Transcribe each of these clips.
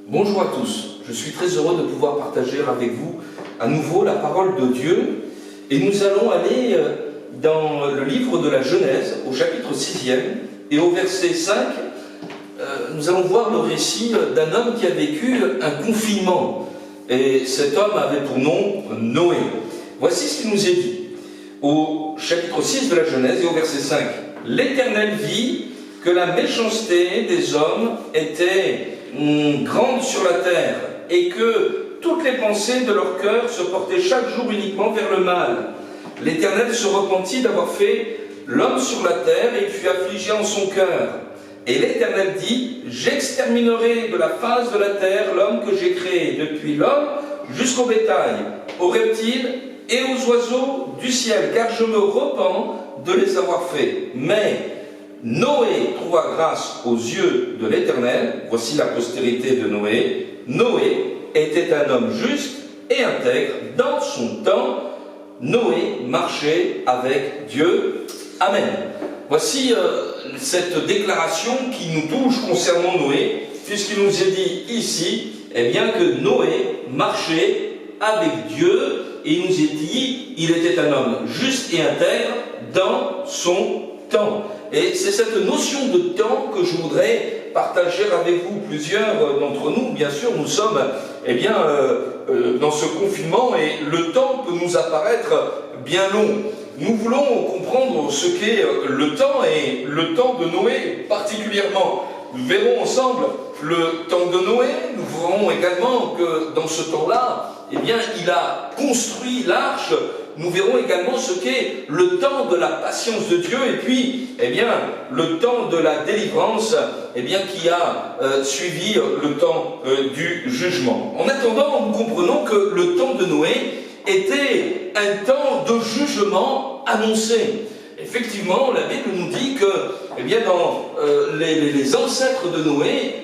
Bonjour à tous, je suis très heureux de pouvoir partager avec vous à nouveau la parole de Dieu et nous allons aller dans le livre de la Genèse au chapitre 6e et au verset 5 nous allons voir le récit d'un homme qui a vécu un confinement et cet homme avait pour nom Noé. Voici ce qu'il nous est dit au chapitre 6 de la Genèse et au verset 5. L'Éternel vit que la méchanceté des hommes était grande sur la terre, et que toutes les pensées de leur cœur se portaient chaque jour uniquement vers le mal. L'Éternel se repentit d'avoir fait l'homme sur la terre, et il fut affligé en son cœur. Et l'Éternel dit, j'exterminerai de la face de la terre l'homme que j'ai créé, depuis l'homme jusqu'au bétail, aux reptiles et aux oiseaux du ciel, car je me repens de les avoir faits. Mais Noé trouva grâce aux yeux de l'Éternel. Voici la postérité de Noé. Noé était un homme juste et intègre dans son temps. Noé marchait avec Dieu. Amen. Voici cette déclaration qui nous touche concernant Noé, puisqu'il nous est dit ici, eh bien, que Noé marchait avec Dieu, et il nous est dit, il était un homme juste et intègre dans son temps. Et c'est cette notion de temps que je voudrais partager avec vous. Plusieurs d'entre nous, bien sûr, nous sommes dans ce confinement et le temps peut nous apparaître bien long. Nous voulons comprendre ce qu'est le temps et le temps de Noé particulièrement. Nous verrons ensemble le temps de Noé. Nous verrons également que dans ce temps-là, eh bien, il a construit l'arche. Nous verrons également ce qu'est le temps de la patience de Dieu et puis, eh bien, le temps de la délivrance, eh bien, qui a suivi le temps du jugement. En attendant, nous comprenons que le temps de Noé était un temps de jugement annoncé. Effectivement, la Bible nous dit que, eh bien, dans les ancêtres de Noé,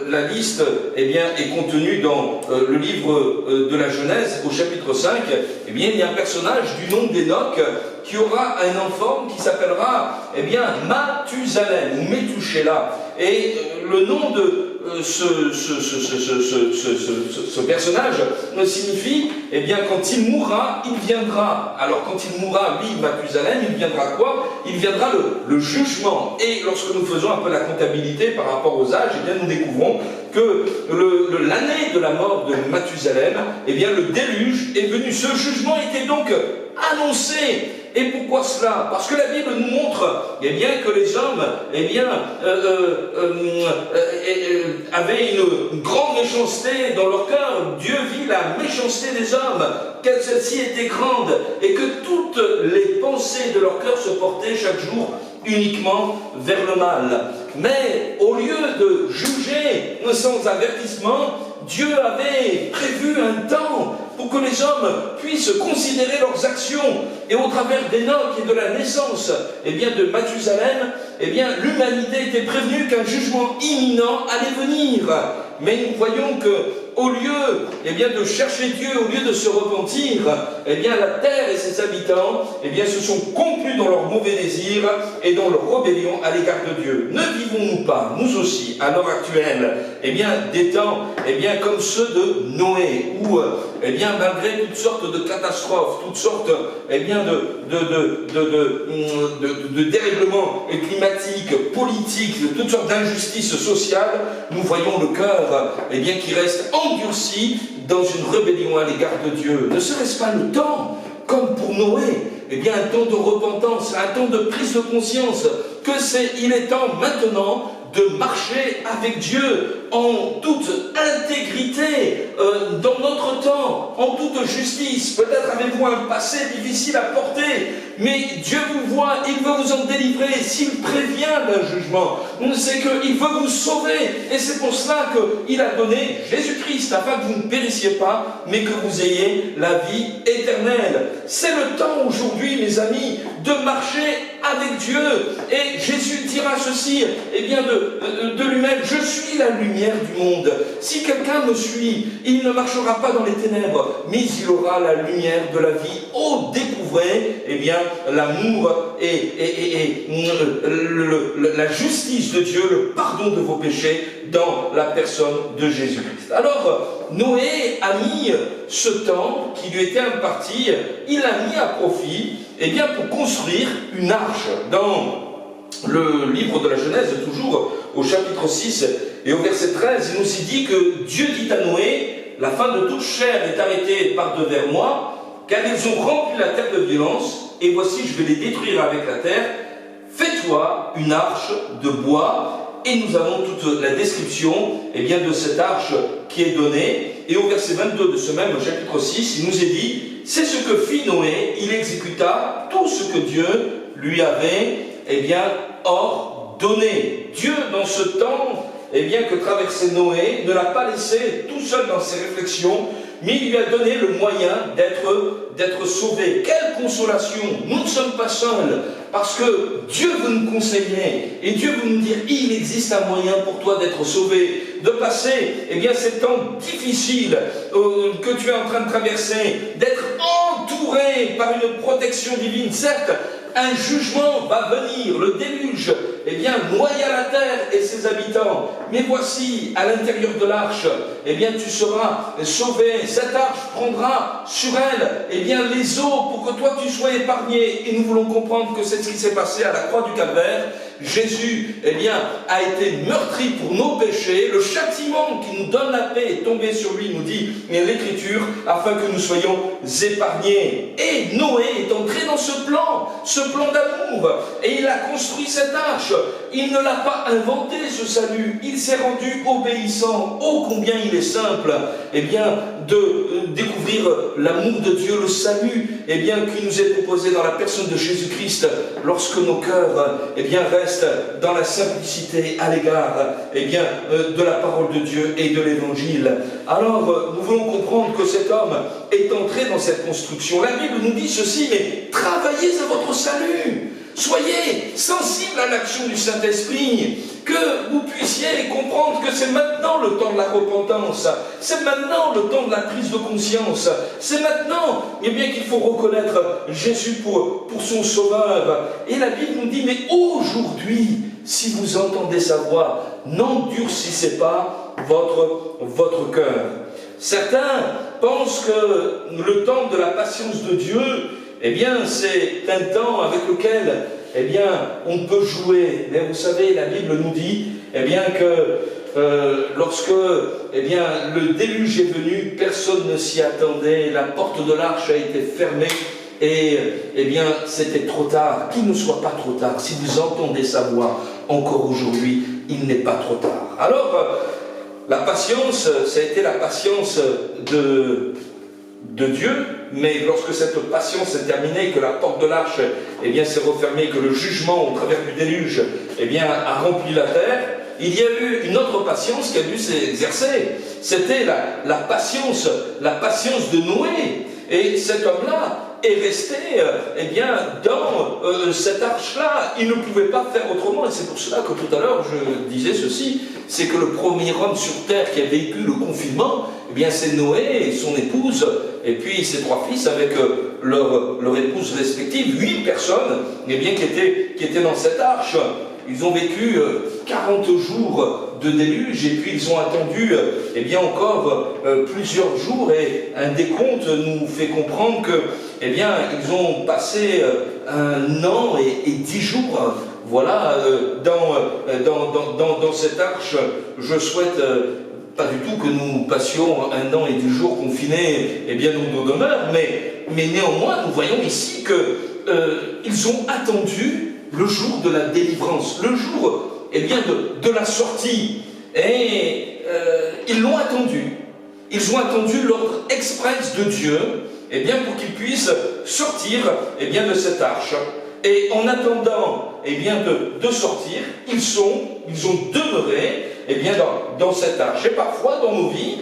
la liste, eh bien, est contenue dans le livre de la Genèse, au chapitre 5. Eh bien, il y a un personnage du nom d'Enoch qui aura un enfant qui s'appellera, eh bien, Mathusalem ou Métouchéla. Et le nom de ce personnage signifie, eh bien, quand il mourra, il viendra. Alors, quand il mourra, lui, Mathusalem, il viendra quoi? Il viendra le jugement. Et lorsque nous faisons un peu la comptabilité par rapport aux âges, eh bien, nous découvrons que l'année de la mort de Mathusalem, eh bien, le déluge est venu. Ce jugement était donc annoncé. Et pourquoi cela? Parce que la Bible nous montre, eh bien, que les hommes, eh bien, avaient une grande méchanceté dans leur cœur. Dieu vit la méchanceté des hommes, que celle-ci était grande, et que toutes les pensées de leur cœur se portaient chaque jour uniquement vers le mal. Mais au lieu de juger sans avertissement, Dieu avait prévu un temps pour que les hommes puissent considérer leurs actions. Et au travers d'Enoch et de la naissance, eh bien, de Mathusalem, eh bien, l'humanité était prévenue qu'un jugement imminent allait venir. Mais nous voyons que, au lieu, eh bien, de chercher Dieu, au lieu de se repentir, eh bien, la terre et ses habitants, eh bien, se sont complus dans leurs mauvais désirs et dans leur rébellion à l'égard de Dieu. Ne vivons-nous pas, nous aussi, à l'heure actuelle, eh bien, des temps, eh bien, comme ceux de Noé, où, eh bien, malgré toutes sortes de catastrophes, toutes sortes, eh bien, de dérèglements climatiques, politiques, de toutes sortes d'injustices sociales, nous voyons le cœur, eh bien, qui reste endurci dans une rébellion à l'égard de Dieu. Ne serait-ce pas le temps, comme pour Noé, eh bien, un temps de repentance, un temps de prise de conscience, que il est temps maintenant de marcher avec Dieu en toute intégrité dans notre temps, en toute justice. Peut-être avez-vous un passé difficile à porter, mais Dieu vous voit, il veut vous en délivrer. S'il prévient d'un jugement, c'est qu'il veut vous sauver, et c'est pour cela qu'il a donné Jésus-Christ, afin que vous ne périssiez pas, mais que vous ayez la vie éternelle. C'est le temps aujourd'hui, mes amis, de marcher avec Dieu. Et Jésus dira ceci, eh bien, de lui-même, je suis la lumière lumière du monde. Si quelqu'un me suit, il ne marchera pas dans les ténèbres, mais il aura la lumière de la vie. Oh, découvrez, eh bien, l'amour et la justice de Dieu, le pardon de vos péchés dans la personne de Jésus-Christ. Alors, Noé a mis ce temps qui lui était imparti, il l'a mis à profit, eh bien, pour construire une arche. Dans le livre de la Genèse, toujours au chapitre 6 et au verset 13, il nous y dit que Dieu dit à Noé, la fin de toute chair est arrêtée par devers moi, car ils ont rempli la terre de violence, et voici je vais les détruire avec la terre. Fais-toi une arche de bois, et nous avons toute la description eh bien, de cette arche qui est donnée. Et au verset 22 de ce même chapitre 6, il nous est dit, c'est ce que fit Noé, il exécuta tout ce que Dieu lui avait eh bien, ordonné. Dieu, dans ce temps eh bien, que traversait Noé, ne l'a pas laissé tout seul dans ses réflexions, mais il lui a donné le moyen d'être sauvé. Quelle consolation! Nous ne sommes pas seuls, parce que Dieu veut nous conseiller, et Dieu veut nous dire, il existe un moyen pour toi d'être sauvé, de passer eh bien, ces temps difficiles que tu es en train de traverser, d'être entouré par une protection divine. Certes, un jugement va venir, le déluge, eh bien, noya la terre et ses habitants. Mais voici, à l'intérieur de l'arche, eh bien, tu seras sauvé. Cette arche prendra sur elle, eh bien, les eaux pour que toi tu sois épargné. Et nous voulons comprendre que c'est ce qui s'est passé à la croix du Calvaire. Jésus, eh bien, a été meurtri pour nos péchés. Le châtiment qui nous donne la paix est tombé sur lui, nous dit l'Écriture, afin que nous soyons épargnés. Et Noé est entré dans ce plan d'amour, et il a construit cette arche. Il ne l'a pas inventé, ce salut. Il s'est rendu obéissant. Oh, combien il est simple, eh bien, de découvrir l'amour de Dieu, le salut, eh bien, qui nous est proposé dans la personne de Jésus-Christ, lorsque nos cœurs, eh bien, restent dans la simplicité à l'égard, eh bien, de la parole de Dieu et de l'Évangile. Alors, nous voulons comprendre que cet homme est entré dans cette construction. La Bible nous dit ceci, mais travaillez à votre salut. Soyez sensibles à l'action du Saint-Esprit, que vous puissiez comprendre que c'est maintenant le temps de la repentance, c'est maintenant le temps de la prise de conscience, c'est maintenant eh bien, qu'il faut reconnaître Jésus pour son sauveur. Et la Bible nous dit, mais aujourd'hui, si vous entendez sa voix, n'endurcissez pas votre cœur. Certains pensent que le temps de la patience de Dieu, eh bien, c'est un temps avec lequel, eh bien, on peut jouer. Mais vous savez, la Bible nous dit, eh bien, que lorsque, eh bien, le déluge est venu, personne ne s'y attendait, la porte de l'arche a été fermée, et, eh bien, c'était trop tard. Qu'il ne soit pas trop tard. Si vous entendez sa voix, encore aujourd'hui, il n'est pas trop tard. Alors, la patience, ça a été la patience de Dieu, mais lorsque cette patience est terminée, que la porte de l'arche eh bien, s'est refermée, que le jugement au travers du déluge eh bien, a rempli la terre, il y a eu une autre patience qui a dû s'exercer. C'était la patience de Noé. Et cet homme-là est resté eh bien, dans cette arche-là. Il ne pouvait pas faire autrement. Et c'est pour cela que tout à l'heure, je disais ceci, c'est que le premier homme sur terre qui a vécu le confinement, eh bien, c'est Noé et son épouse, et puis ses 3 fils avec leur épouse respective, 8 personnes eh bien, qui étaient dans cette arche. Ils ont vécu 40 jours de déluge, et puis ils ont attendu eh bien, encore plusieurs jours, et un décompte nous fait comprendre que eh bien, ils ont passé 1 an et 10 jours. Voilà, dans cette arche. Je souhaite pas du tout que nous passions 1 an et 10 jours confinés eh bien, dans nos demeures, mais néanmoins, nous voyons ici qu'ils ont attendu le jour de la délivrance, le jour eh bien, de la sortie. Et ils l'ont attendu. Ils ont attendu l'ordre express de Dieu eh bien, pour qu'ils puissent sortir eh bien, de cette arche. Et en attendant eh bien, de sortir, ils ont demeuré eh bien, dans cette arche. Et parfois, dans nos vies,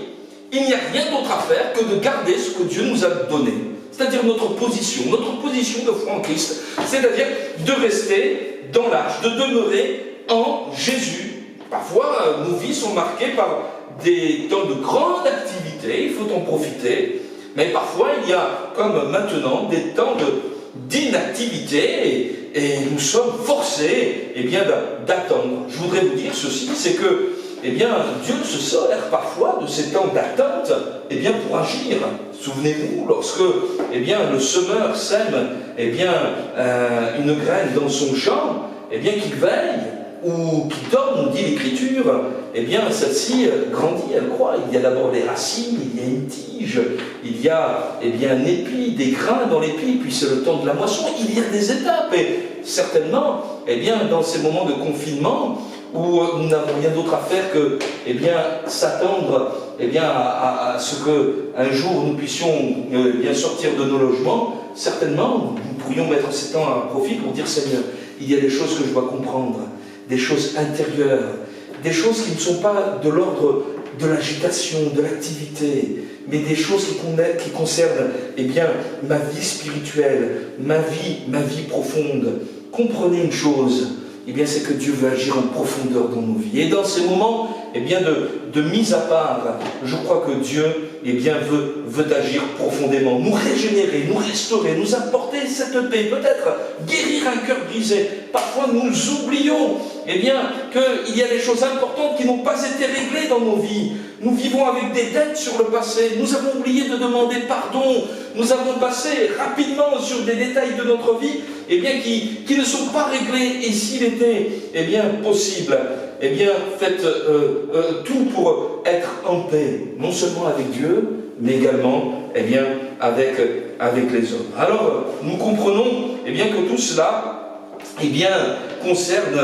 il n'y a rien d'autre à faire que de garder ce que Dieu nous a donné. C'est-à-dire notre position de foi en Christ, c'est-à-dire de rester dans l'arche, de demeurer en Jésus, Parfois, nos vies sont marquées par des temps de grande activité, il faut en profiter, mais parfois il y a, comme maintenant, des temps d'inactivité et nous sommes forcés d'attendre. Je voudrais vous dire ceci, c'est que Dieu se sert parfois de ces temps d'attente pour agir. Souvenez-vous, lorsque le semeur sème une graine dans son champ, qu'il veille ou qu'il donne, nous dit l'Écriture, celle-ci grandit, elle croît. Il y a d'abord des racines, il y a une tige, il y a un épi, des grains dans l'épi, puis c'est le temps de la moisson, il y a des étapes. Et certainement, dans ces moments de confinement, où nous n'avons rien d'autre à faire que s'attendre à ce qu'un jour nous puissions sortir de nos logements, certainement nous pourrions mettre ces temps à profit pour dire Seigneur, il y a des choses que je dois comprendre, des choses intérieures, des choses qui ne sont pas de l'ordre de l'agitation, de l'activité, mais des choses qui concernent ma vie spirituelle, ma vie profonde. Comprenez une chose, c'est que Dieu veut agir en profondeur dans nos vies. Et dans ces moments de mise à part, je crois que Dieu veut agir profondément, nous régénérer, nous restaurer, nous apporter cette paix, peut-être guérir un cœur brisé. Parfois nous oublions qu'il y a des choses importantes qui n'ont pas été réglées dans nos vies. Nous vivons avec des dettes sur le passé, nous avons oublié de demander pardon, nous avons passé rapidement sur des détails de notre vie qui ne sont pas réglés. Et s'il était possible, faites tout pour être en paix, non seulement avec Dieu, mais également avec les hommes. Alors, nous comprenons que tout cela concerne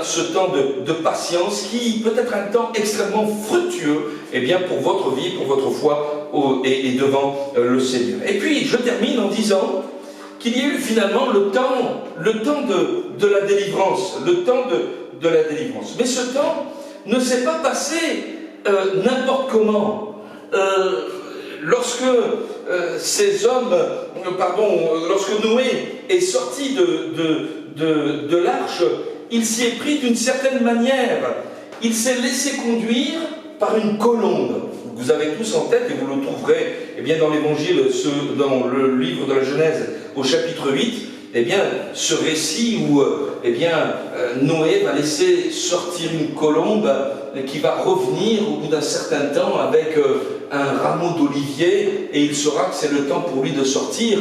ce temps de patience qui peut être un temps extrêmement fructueux pour votre vie, pour votre foi et devant le Seigneur. Et puis, je termine en disant qu'il y a eu finalement le temps de la délivrance, de la délivrance. Mais ce temps ne s'est pas passé n'importe comment. Lorsque lorsque Noé est sorti de l'arche, il s'y est pris d'une certaine manière. Il s'est laissé conduire par une colombe. Vous avez tous en tête, et vous le trouverez dans l'Évangile, dans le livre de la Genèse, au chapitre 8, ce récit où Noé va laisser sortir une colombe qui va revenir au bout d'un certain temps avec un rameau d'olivier, et il saura que c'est le temps pour lui de sortir.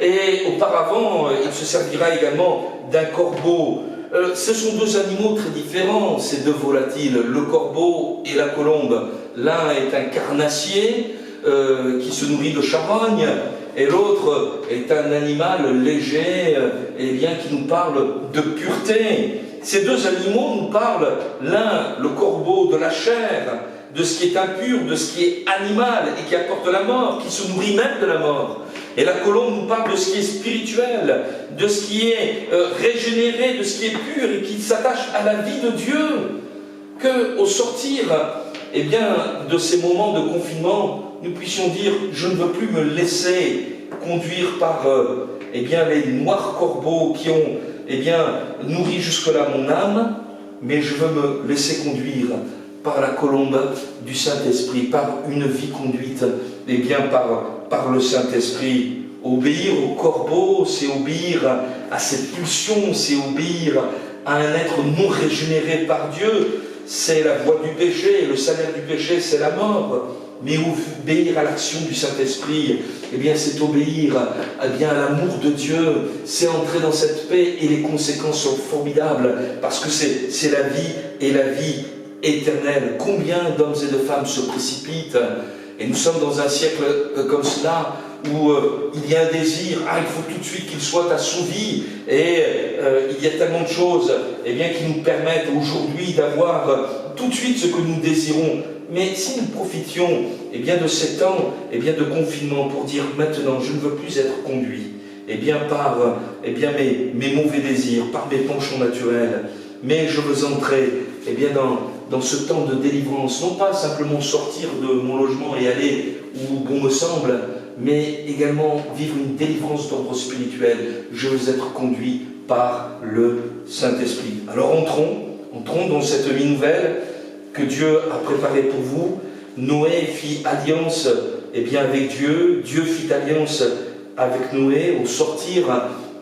Et auparavant, il se servira également d'un corbeau. Ce sont deux animaux très différents, ces deux volatiles, le corbeau et la colombe. L'un est un carnassier qui se nourrit de charogne, et l'autre est un animal léger qui nous parle de pureté. Ces deux animaux nous parlent, l'un, le corbeau, de la chair, de ce qui est impur, de ce qui est animal et qui apporte la mort, qui se nourrit même de la mort. Et la colombe nous parle de ce qui est spirituel, de ce qui est régénéré, de ce qui est pur et qui s'attache à la vie de Dieu. Qu'au sortir de ces moments de confinement, nous puissions dire « Je ne veux plus me laisser conduire par les noirs corbeaux qui ont nourri jusque-là mon âme, mais je veux me laisser conduire par la colombe du Saint-Esprit, par une vie conduite par le Saint-Esprit. Obéir au corbeau, c'est obéir à ses pulsions, c'est obéir à un être non régénéré par Dieu. C'est la voie du péché, et le salaire du péché, c'est la mort. Mais obéir à l'action du Saint-Esprit, c'est obéir à l'amour de Dieu, c'est entrer dans cette paix, et les conséquences sont formidables, parce que c'est la vie et la vie éternelle. Combien d'hommes et de femmes se précipitent, et nous sommes dans un siècle comme cela, où il y a un désir, il faut tout de suite qu'il soit assouvi, et il y a tellement de choses qui nous permettent aujourd'hui d'avoir tout de suite ce que nous désirons. Mais si nous profitions de ces temps de confinement pour dire maintenant je ne veux plus être conduit par mes mauvais désirs, par mes penchants naturels, mais je veux entrer dans ce temps de délivrance, non pas simplement sortir de mon logement et aller où bon me semble, mais également vivre une délivrance d'ordre spirituel. Je veux être conduit par le Saint-Esprit. Alors Entrons dans cette nuit nouvelle que Dieu a préparée pour vous. Noé fit alliance avec Dieu. Dieu fit alliance avec Noé. Au sortir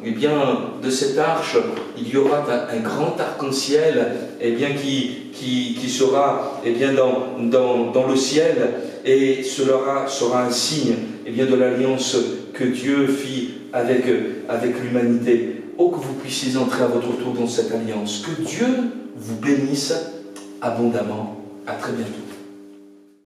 de cette arche, il y aura un grand arc-en-ciel qui sera dans le ciel, et cela sera un signe de l'alliance que Dieu fit avec l'humanité. Oh, que vous puissiez entrer à votre tour dans cette alliance. Que Dieu vous bénisse abondamment. À très bientôt.